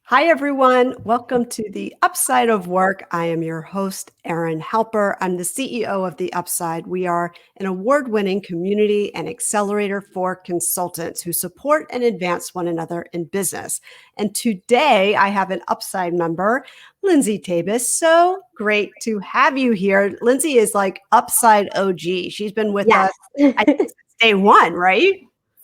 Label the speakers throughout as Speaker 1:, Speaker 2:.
Speaker 1: Hi, everyone. Welcome to the Upside of Work. I am your host, Erin Halper. I'm the CEO of The Upside. We are an award-winning community and accelerator for consultants who support and advance one another in business. And today I have an Upside member, Lindsay Tabis. So great to have you here. Lindsay is like Upside OG. She's been with
Speaker 2: Yes.
Speaker 1: us, I think, since day one, right?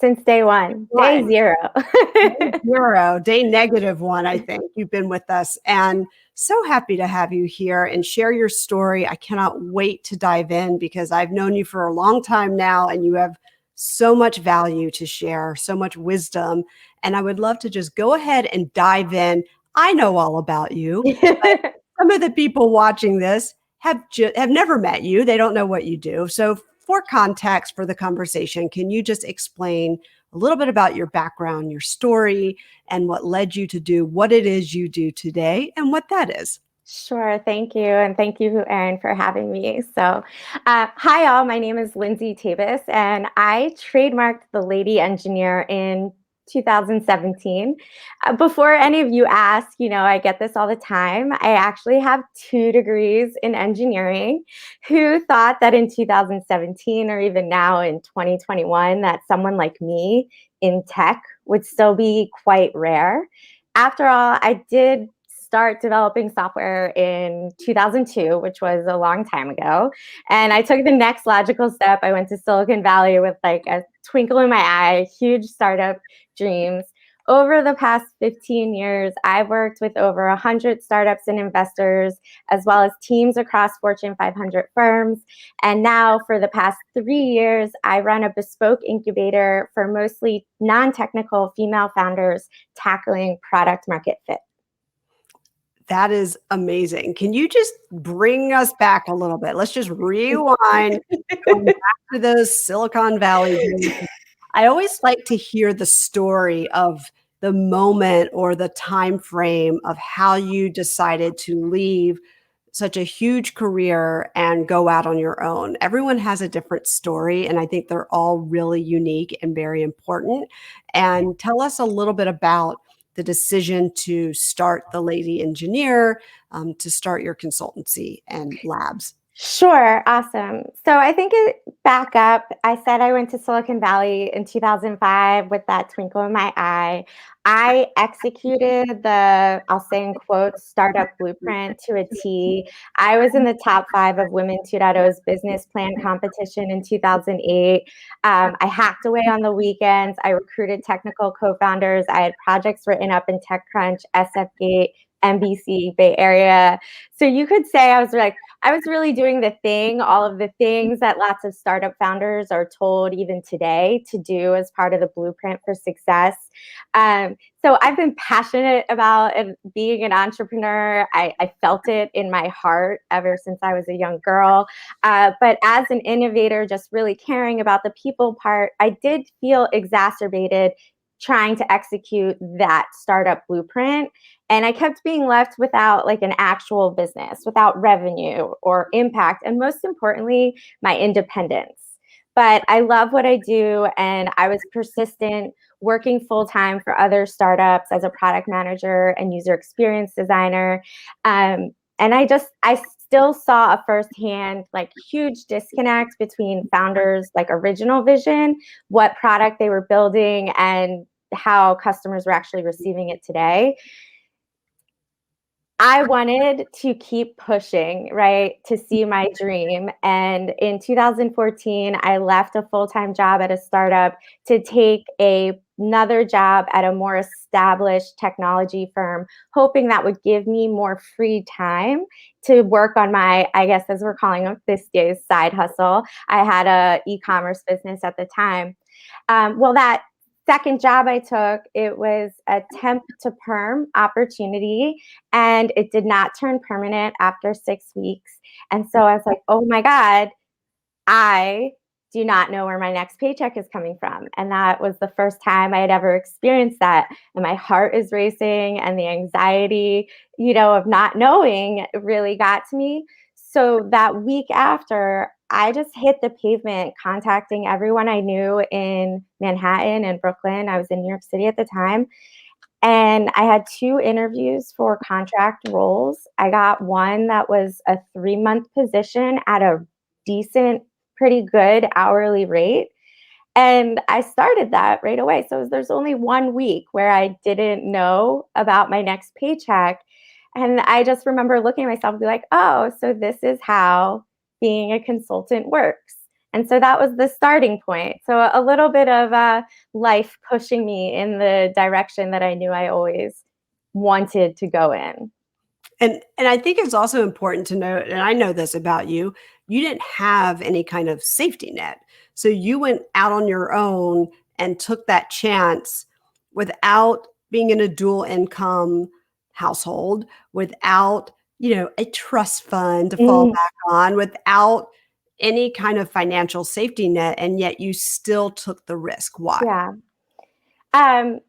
Speaker 2: Since day one, day zero.
Speaker 1: Day negative one, I think. You've been with us and so happy to have you here and share your story. I cannot wait to dive in because I've known you for a long time now and you have so much value to share, so much wisdom. And I would love to just go ahead and dive in. I know all about you, but some of the people watching this have never met you. They don't know what you do. So for context for the conversation, can you just explain a little bit about your background, your story, and what led you to do what it is you do today and what that is?
Speaker 2: Sure. Thank you. And thank you, Erin, for having me. Hi, all. My name is Lindsay Tabis, and I trademarked the Lady Engineer in 2017. Before any of you ask, I get this all the time. I actually have 2 degrees in engineering. Who thought that in 2017 or even now in 2021 that someone like me in tech would still be quite rare? After all, I did start developing software in 2002, which was a long time ago. And I took the next logical step. I went to Silicon Valley with like a twinkle in my eye, huge startup dreams. Over the past 15 years, I've worked with over 100 startups and investors, as well as teams across Fortune 500 firms. And now, for the past 3 years, I run a bespoke incubator for mostly non-technical female founders tackling product market fit.
Speaker 1: That is amazing. Can you just bring us back a little bit? Let's just rewind, going back to those Silicon Valley days. I always like to hear the story of the moment or the time frame of how you decided to leave such a huge career and go out on your own. Everyone has a different story, and I think they're all really unique and very important. And tell us a little bit about the decision to start the Lady Engineer, to start your consultancy and labs.
Speaker 2: Sure, awesome. So I think back up, I said I went to Silicon Valley in 2005 with that twinkle in my eye. I executed the, I'll say in quotes, startup blueprint to a T. I was in the top 5 of Women 2.0's business plan competition in 2008. I hacked away on the weekends. I recruited technical co-founders. I had projects written up in TechCrunch, SFGate, NBC, Bay Area. So you could say I was really doing the thing, all of the things that lots of startup founders are told even today to do as part of the blueprint for success. So I've been passionate about being an entrepreneur. I felt it in my heart ever since I was a young girl. But as an innovator, just really caring about the people part, I did feel exacerbated trying to execute that startup blueprint. And I kept being left without like an actual business, without revenue or impact, and most importantly, my independence. But I love what I do, and I was persistent, working full time for other startups as a product manager and user experience designer. And I still saw a firsthand, like, huge disconnect between founders' like original vision, what product they were building, and how customers were actually receiving it today. I wanted to keep pushing, right, to see my dream. And in 2014, I left a full-time job at a startup to take another job at a more established technology firm, hoping that would give me more free time to work on my, I guess, as we're calling it this days, side hustle. I had a e-commerce business at the time. That second job I took, it was a temp to perm opportunity, and it did not turn permanent after 6 weeks. And so I was like, oh my God, I do not know where my next paycheck is coming from. And that was the first time I had ever experienced that. And my heart is racing, and the anxiety, of not knowing really got to me. So that week after, I just hit the pavement contacting everyone I knew in Manhattan and Brooklyn. I was in New York City at the time. And I had 2 interviews for contract roles. I got one that was a 3-month position at a decent, pretty good hourly rate. And I started that right away. So there's only 1 week where I didn't know about my next paycheck. And I just remember looking at myself and be like, oh, so this is how being a consultant works. And so that was the starting point. So a little bit of life pushing me in the direction that I knew I always wanted to go in.
Speaker 1: And I think it's also important to note, and I know this about you, you didn't have any kind of safety net. So you went out on your own and took that chance without being in a dual income household, without, a trust fund to fall
Speaker 2: Mm,
Speaker 1: back on, without any kind of financial safety net, and yet you still took the risk. Why?
Speaker 2: yeah. Um,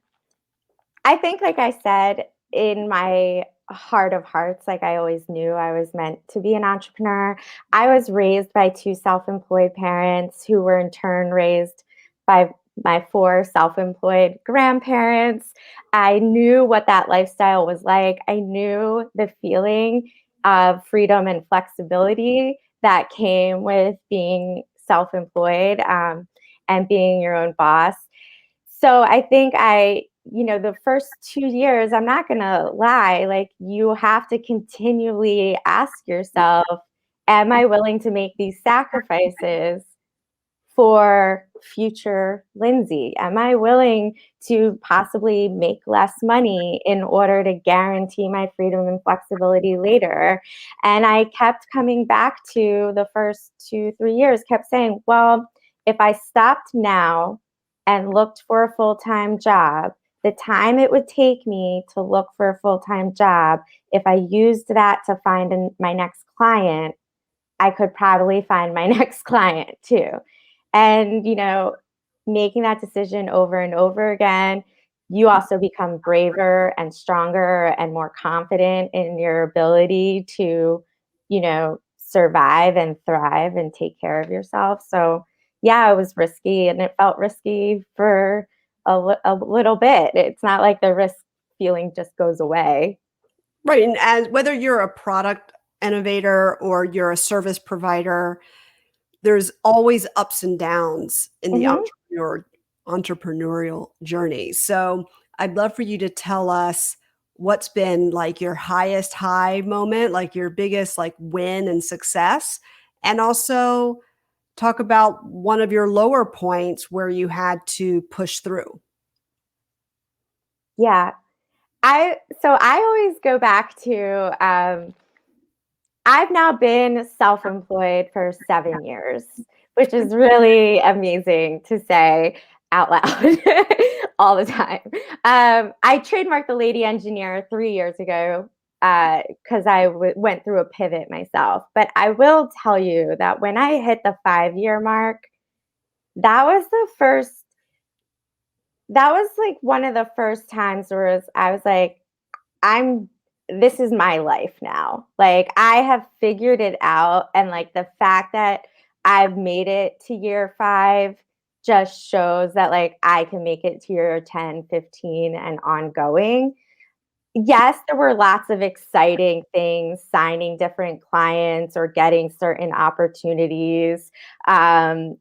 Speaker 2: I think, like I said, in my heart of hearts, like I always knew I was meant to be an entrepreneur. I was raised by 2 self-employed parents who were in turn raised by my 4 self-employed grandparents. I knew what that lifestyle was like. I knew the feeling of freedom and flexibility that came with being self-employed, and being your own boss. So I think the first 2 years, I'm not gonna lie, like, you have to continually ask yourself, "Am I willing to make these sacrifices for future Lindsay? Am I willing to possibly make less money in order to guarantee my freedom and flexibility later?" And I kept coming back to the first 2, 3 years, kept saying, "Well, if I stopped now and looked for a full-time job, the time it would take me to look for a full-time job, if I used that to find my next client, I could probably find my next client too." And, making that decision over and over again, you also become braver and stronger and more confident in your ability to, survive and thrive and take care of yourself. So, yeah, it was risky and it felt risky for a little bit. It's not like the risk feeling just goes away.
Speaker 1: Right, and as whether you're a product innovator or you're a service provider, there's always ups and downs in the
Speaker 2: Mhm.
Speaker 1: entrepreneurial journey. So, I'd love for you to tell us what's been like your highest high moment, like your biggest like win and success, and also talk about one of your lower points where you had to push through.
Speaker 2: Yeah. I always go back to, I've now been self-employed for 7 years, which is really amazing to say out loud all the time. I trademarked the Lady Engineer 3 years ago, 'cause went through a pivot myself. But I will tell you that when I hit the 5-year mark, that was the first that was, like, one of the first times where I was like, I'm this is my life now. Like, I have figured it out, and, like, the fact that I've made it to year 5 just shows that, like, I can make it to year 10, 15, and ongoing. Yes, there were lots of exciting things, signing different clients or getting certain opportunities,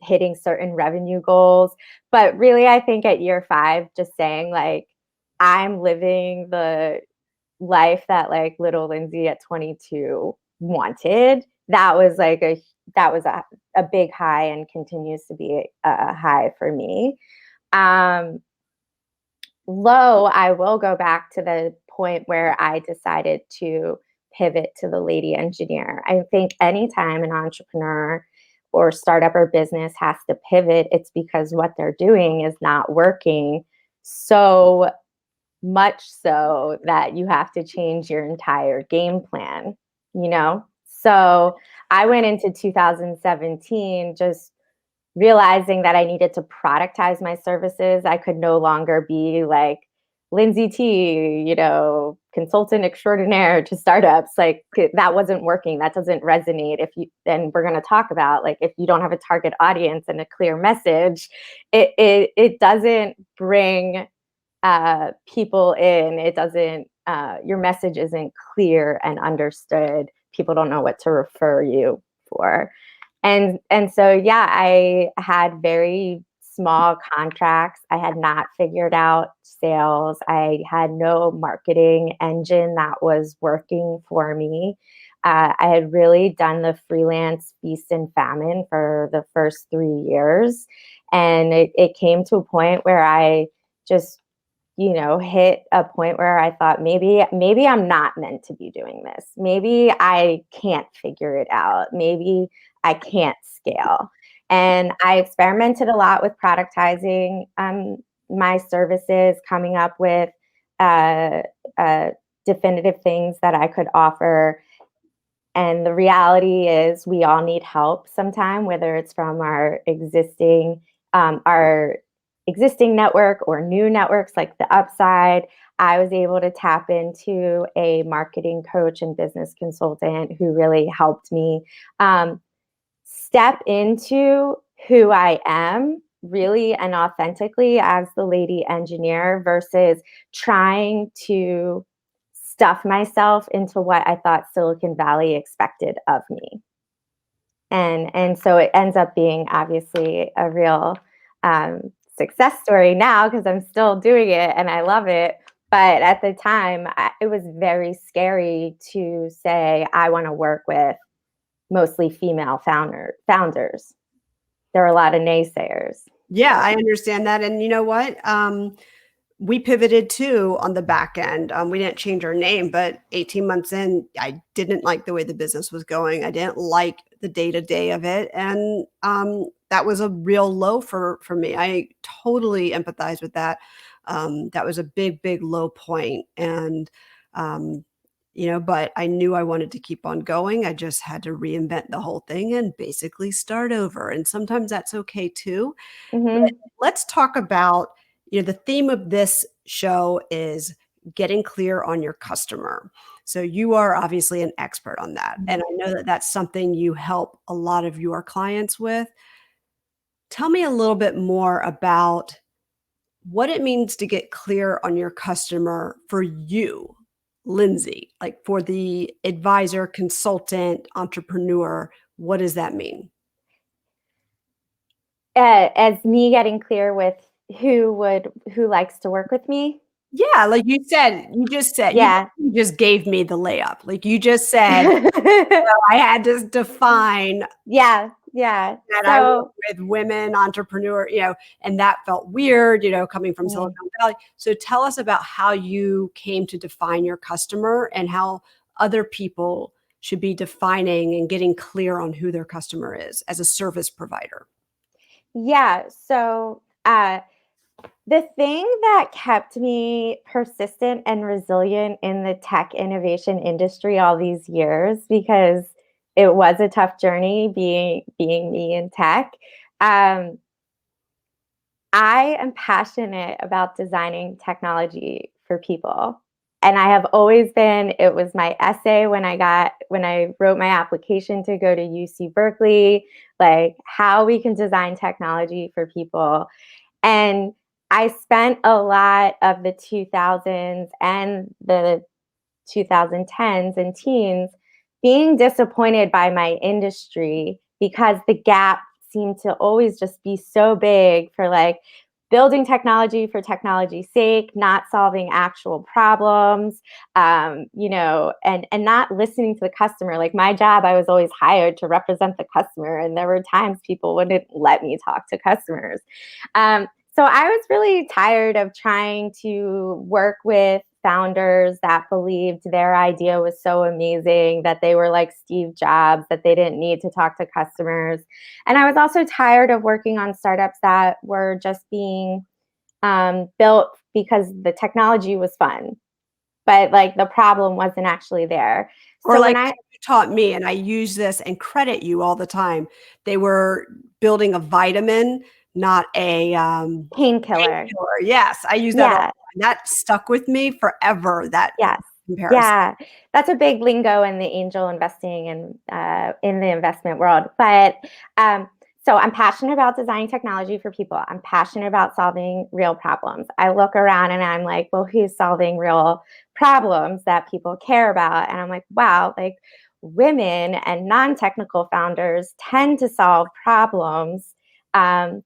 Speaker 2: hitting certain revenue goals, but really, I think at year 5, just saying, like, I'm living the life that, like, little Lindsay at 22 wanted. That was a big high and continues to be a high for me. Um, Low, I will go back to the point where I decided to pivot to the lady engineer. I think anytime an entrepreneur or startup or business has to pivot, it's because what they're doing is not working. So much so that you have to change your entire game plan, you know? So I went into 2017 just realizing that I needed to productize my services. I could no longer be like Lindsay T, consultant extraordinaire to startups. Like that wasn't working. That doesn't resonate. And we're going to talk about like if you don't have a target audience and a clear message, it doesn't bring people in, it doesn't, your message isn't clear and understood. People don't know what to refer you for. And so, yeah, I had very small contracts. I had not figured out sales. I had no marketing engine that was working for me. I had really done the freelance feast and famine for the first 3 years. And it came to a point where I just, hit a point where I thought maybe I'm not meant to be doing this. Maybe I can't figure it out. Maybe I can't scale. And I experimented a lot with productizing my services, coming up with uh, uh, definitive things that I could offer. And the reality is, we all need help sometime, whether it's from our existing network or new networks like the Upside. I was able to tap into a marketing coach and business consultant who really helped me step into who I am really and authentically as the lady engineer versus trying to stuff myself into what I thought Silicon Valley expected of me. And so it ends up being obviously a real success story now because I'm still doing it and I love it. But at the time, it was very scary to say I want to work with mostly female founders. There are a lot of naysayers.
Speaker 1: Yeah, I understand that. And you know what? We pivoted too on the back end. We didn't change our name, but 18 months in, I didn't like the way the business was going. I didn't like the day to day of it. And that was a real low for me. I totally empathize with that. That was a big, big low point. And, but I knew I wanted to keep on going. I just had to reinvent the whole thing and basically start over. And sometimes that's okay too. But
Speaker 2: Mm-hmm.
Speaker 1: let's talk about, the theme of this show is getting clear on your customer. So you are obviously an expert on that. And I know that that's something you help a lot of your clients with. Tell me a little bit more about what it means to get clear on your customer for you, Lindsay, like for the advisor, consultant, entrepreneur. What does that mean?
Speaker 2: As me getting clear with who likes to work with me.
Speaker 1: Yeah, like you just said,
Speaker 2: Yeah.
Speaker 1: you just gave me the layup. Like you just said, I had to define
Speaker 2: Yeah, yeah.
Speaker 1: that I work
Speaker 2: So,
Speaker 1: with women entrepreneur, and that felt weird, coming from
Speaker 2: mm,
Speaker 1: Silicon Valley. So tell us about how you came to define your customer and how other people should be defining and getting clear on who their customer is as a service provider.
Speaker 2: yeah. So, the thing that kept me persistent and resilient in the tech innovation industry all these years, because it was a tough journey being me in tech. Um, I am passionate about designing technology for people. And I have always been. It was my essay when I wrote my application to go to UC Berkeley, like how we can design technology for people. And I spent a lot of the 2000s and the 2010s and teens being disappointed by my industry because the gap seemed to always just be so big for like building technology for technology's sake, not solving actual problems, and not listening to the customer. Like my job, I was always hired to represent the customer, and there were times people wouldn't let me talk to customers. So I was really tired of trying to work with founders that believed their idea was so amazing that they were like Steve Jobs, that they didn't need to talk to customers. And I was also tired of working on startups that were just being built because the technology was fun, but like the problem wasn't actually there.
Speaker 1: Or
Speaker 2: So
Speaker 1: like
Speaker 2: when I
Speaker 1: you taught me, and I use this and credit you all the time. They were building a vitamin, not a
Speaker 2: painkiller,
Speaker 1: painkiller. Yes, I use that all
Speaker 2: yeah,
Speaker 1: the time. That stuck with me forever, that
Speaker 2: yes.
Speaker 1: comparison.
Speaker 2: Yeah, that's a big lingo in the angel investing and in the investment world. But So I'm passionate about designing technology for people. I'm passionate about solving real problems. I look around and I'm like, well, who's solving real problems that people care about? And I'm like, wow, like women and non-technical founders tend to solve problems um,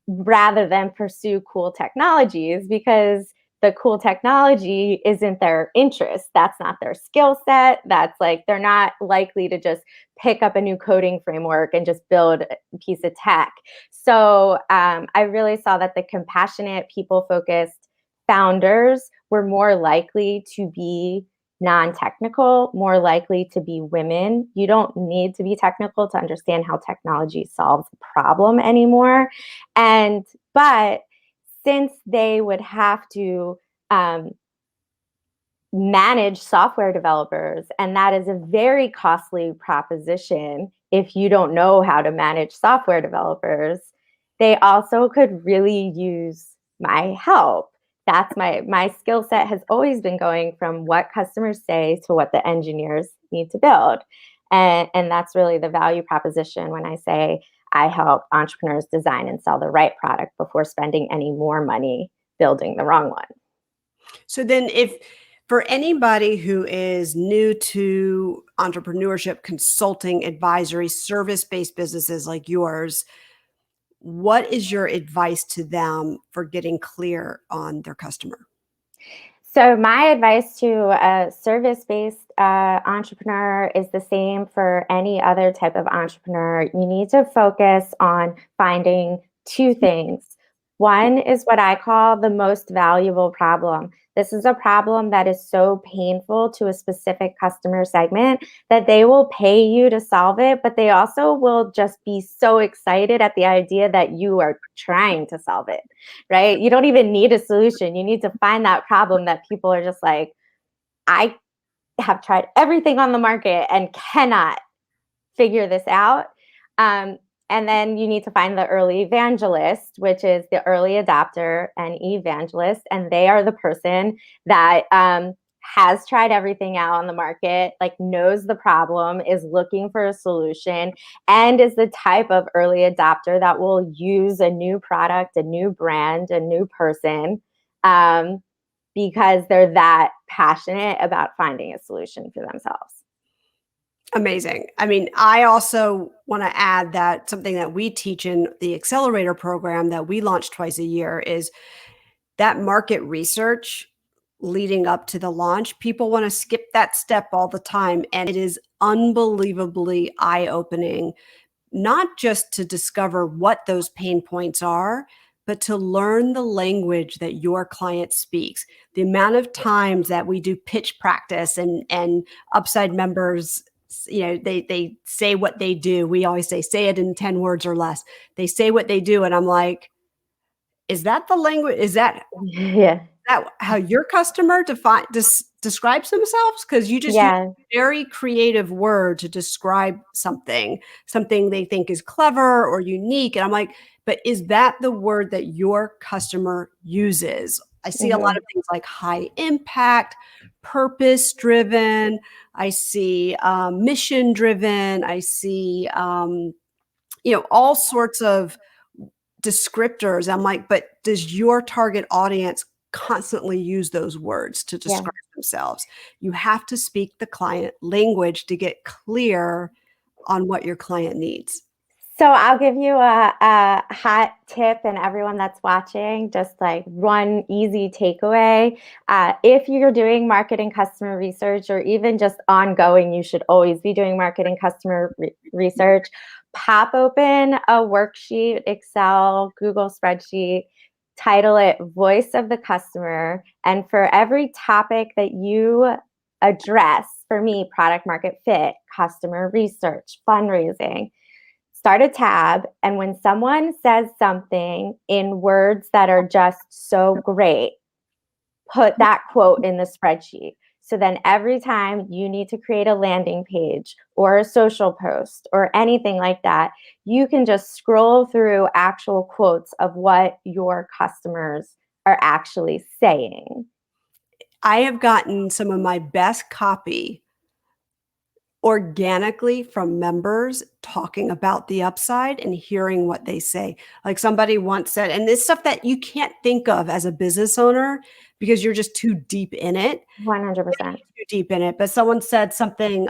Speaker 2: rather than pursue cool technologies because the cool technology isn't their interest. That's not their skill set. That's like, they're not likely to just pick up a new coding framework and just build a piece of tech. So I really saw that the compassionate, people focused founders were more likely to be non-technical, more likely to be women. You don't need to be technical to understand how technology solves a problem anymore. But since they would have to um, manage software developers, and that is a very costly proposition if you don't know how to manage software developers, they also could really use my help. That's my skill set has always been going from what customers say to what the engineers need to build. And that's really the value proposition when I say I help entrepreneurs design and sell the right product before spending any more money building the wrong one.
Speaker 1: So then if for anybody who is new to entrepreneurship, consulting, advisory, service-based businesses like yours, what is your advice to them for getting clear on their customer?
Speaker 2: So my advice to a service-based entrepreneur is the same for any other type of entrepreneur. You need to focus on finding two things. One is what I call the most valuable problem. This is a problem that is so painful to a specific customer segment that they will pay you to solve it, but they also will just be so excited at the idea that you are trying to solve it, right? You don't even need a solution. You need to find that problem that people are just like, I have tried everything on the market and cannot figure this out. Um, and then you need to find the early evangelist, which is the early adopter and evangelist. And they are the person that has tried everything out on the market, like knows the problem, is looking for a solution, and is the type of early adopter that will use a new product, a new brand, a new person, because they're that passionate about finding a solution for themselves.
Speaker 1: Amazing. I mean, I also want to add that something that we teach in the accelerator program that we launch twice a year is that market research leading up to the launch. People want to skip that step all the time. And it is unbelievably eye opening, not just to discover what those pain points are, but to learn the language that your client speaks. The amount of times that we do pitch practice and upside members, they say what they do. We always say it in 10 words or less. They say what they do. And I'm like, is that the language? Is that
Speaker 2: Yeah.
Speaker 1: how your customer describes themselves? Because you just use
Speaker 2: Yeah.
Speaker 1: a very creative word to describe something they think is clever or unique. And I'm like, but is that the word that your customer uses? I see a lot
Speaker 2: Mhm.
Speaker 1: of things like high impact, purpose driven. I see mission driven. I see all sorts of descriptors. I'm like, but does your target audience constantly use those words to
Speaker 2: Yeah.
Speaker 1: describe themselves? You have to speak the client language to get clear on what your client needs.
Speaker 2: So I'll give you a hot tip, and everyone that's watching, just like one easy takeaway. If you're doing marketing customer research, or even just ongoing, you should always be doing marketing customer research. Pop open a worksheet, Excel, Google spreadsheet, title it Voice of the Customer. And for every topic that you address, for me, product market fit, customer research, fundraising, start a tab, and when someone says something in words that are just so great, put that quote in the spreadsheet. So then every time you need to create a landing page or a social post or anything like that, you can just scroll through actual quotes of what your customers are actually saying.
Speaker 1: I have gotten some of my best copy organically from members talking about the upside and hearing what they say. Like somebody once said, and this stuff that you can't think of as a business owner because you're just too deep in it.
Speaker 2: 100%.
Speaker 1: Too deep in it. But someone said something,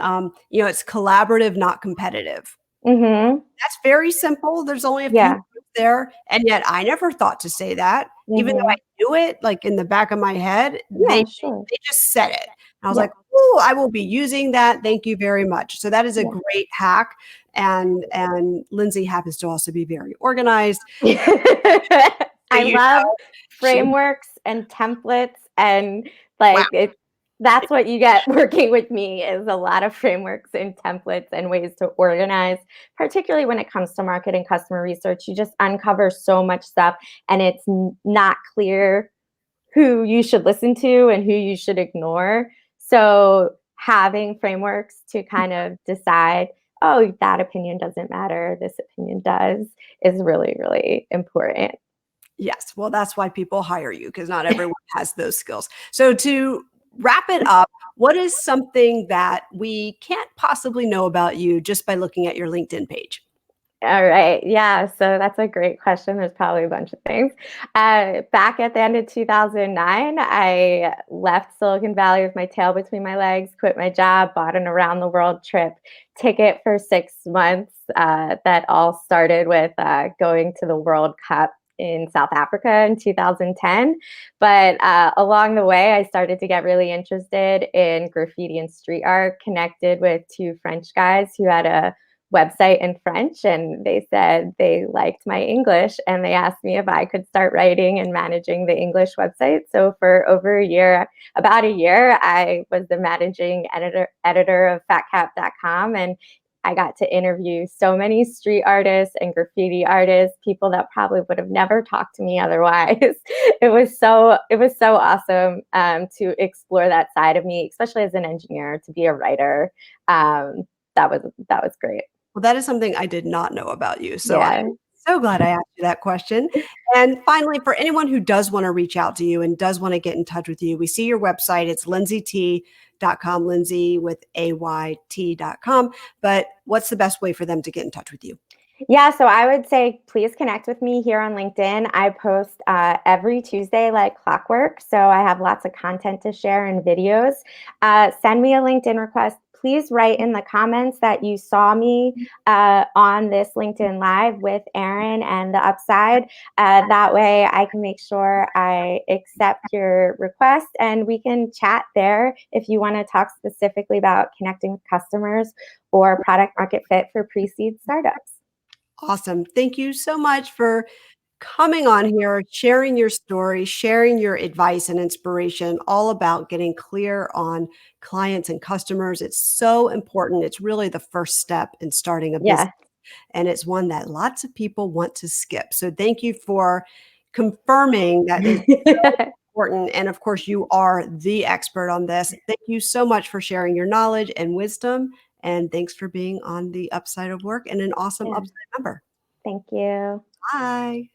Speaker 1: it's collaborative, not competitive.
Speaker 2: Mm-hmm.
Speaker 1: That's very simple. There's only a few
Speaker 2: Yeah.
Speaker 1: words there. And yet I never thought to say that, even though I
Speaker 2: Mm-hmm.
Speaker 1: knew it, like in the back of my head,
Speaker 2: Yeah, sure.
Speaker 1: they just said it. And I was
Speaker 2: Yeah.
Speaker 1: like, oh, I will be using that. Thank you very much. So that is a
Speaker 2: Yeah.
Speaker 1: great hack. And Lindsay happens to also be very organized. So
Speaker 2: I
Speaker 1: you
Speaker 2: love
Speaker 1: know, she
Speaker 2: frameworks and templates and
Speaker 1: wow.
Speaker 2: that's what you get working with me is a lot of frameworks and templates and ways to organize, particularly when it comes to market and customer research. You just uncover so much stuff and it's not clear who you should listen to and who you should ignore. So having frameworks to kind of decide, oh, that opinion doesn't matter, this opinion does, is really, really important.
Speaker 1: Yes. Well, that's why people hire you because not everyone has those skills. So to wrap it up, what is something that we can't possibly know about you just by looking at your LinkedIn page?
Speaker 2: All right. Yeah. So that's a great question. There's probably a bunch of things. Back at the end of 2009, I left Silicon Valley with my tail between my legs, quit my job, bought an around the world trip ticket for 6 months. That all started with going to the World Cup in South Africa in 2010. But along the way, I started to get really interested in graffiti and street art, connected with two French guys who had a website in French, and they said they liked my English and they asked me if I could start writing and managing the English website. So for over a year, about a year, I was the managing editor of fatcap.com, and I got to interview so many street artists and graffiti artists, people that probably would have never talked to me otherwise. It was so awesome to explore that side of me, especially as an engineer, to be a writer. That was great.
Speaker 1: Well, that is something I did not know about you. So
Speaker 2: Yeah.
Speaker 1: I'm so glad I asked you that question. And finally, for anyone who does want to reach out to you and does want to get in touch with you, we see your website. It's lindsayt.com, Lindsay with AYT.com. But what's the best way for them to get in touch with you?
Speaker 2: Yeah, so I would say please connect with me here on LinkedIn. I post every Tuesday like clockwork, so I have lots of content to share and videos. Send me a LinkedIn request. Please write in the comments that you saw me on this LinkedIn Live with Erin and the Upside. That way I can make sure I accept your request and we can chat there if you want to talk specifically about connecting with customers or product market fit for pre-seed startups.
Speaker 1: Awesome. Thank you so much for coming on here, sharing your story, sharing your advice and inspiration, all about getting clear on clients and customers. It's so important. It's really the first step in starting a business.
Speaker 2: Yeah.
Speaker 1: And it's one that lots of people want to skip. So thank you for confirming that is important. And of course, you are the expert on this. Thank you so much for sharing your knowledge and wisdom. And thanks for being on the Upside of Work and an awesome
Speaker 2: Yeah.
Speaker 1: Upside member.
Speaker 2: Thank you.
Speaker 1: Bye.